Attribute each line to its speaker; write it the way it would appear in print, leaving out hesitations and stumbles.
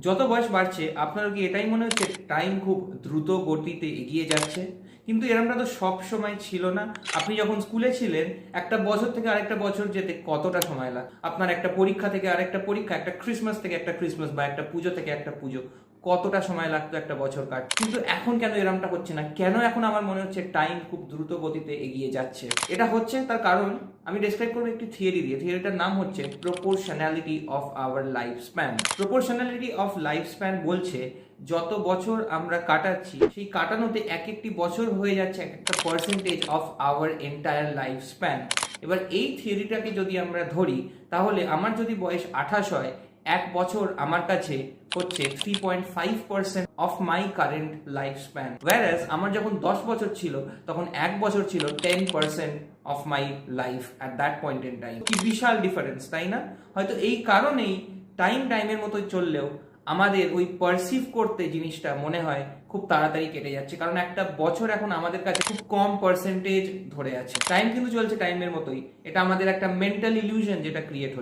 Speaker 1: যত বয়স বাড়ছে আপনারও কি এটাই মনে হচ্ছে টাইম খুব দ্রুত গতিতে এগিয়ে যাচ্ছে? কিন্তু এরকমটা তো সব সময় ছিল না। আপনি যখন স্কুলে ছিলেন একটা বছর থেকে আরেকটা বছর যেতে কতটা সময় লাগে? আপনার একটা পরীক্ষা থেকে আরেকটা পরীক্ষা, একটা ক্রিসমাস থেকে একটা ক্রিসমাস বা একটা পুজো থেকে একটা পুজো, কতটা সময় লাগতো একটা বছর কাটতে? কিন্তু এখন কেন এরকমটা হচ্ছে না? কেন এখন আমার মনে হচ্ছে টাইম খুব দ্রুত গতিতে এগিয়ে যাচ্ছে? এটা হচ্ছে তার কারণ আমি ডেসক্রাইব করবো একটি থিওরি দিয়ে। থিওরিটার নাম হচ্ছে proportionality of our life span. Proportionality of life span বলছে যত বছর আমরা কাটাচ্ছি সেই কাটানোতে এক একটি বছর হয়ে যাচ্ছে এক একটা percentage of our entire life span. এবার এই থিওরিটাকে যদি আমরা ধরি তাহলে আমার যদি বয়স 28 হয়, এক বছর আমার কাছে হচ্ছে 3.5% of my current life span. Warsaw আমার যখন 10 বছর ছিল তখন এক বছর ছিল 10% of my life at that point in time. কি বিশাল ডিফারেন্স, তাই না? হয়তো এই কারণেই টাইমের মতোই চললেও আমাদের ওই পারসিভ করতে জিনিসটা মনে হয় খুব তাড়াতাড়ি কেটে যাচ্ছে, কারণ একটা বছর এখন আমাদের কাছে খুব কম পার্সেন্টেজ ধরে আছে। টাইম কিন্তু চলছে টাইমের মতোই, এটা আমাদের একটা মেন্টাল ইলিউশন যেটা ক্রিয়েট হচ্ছে।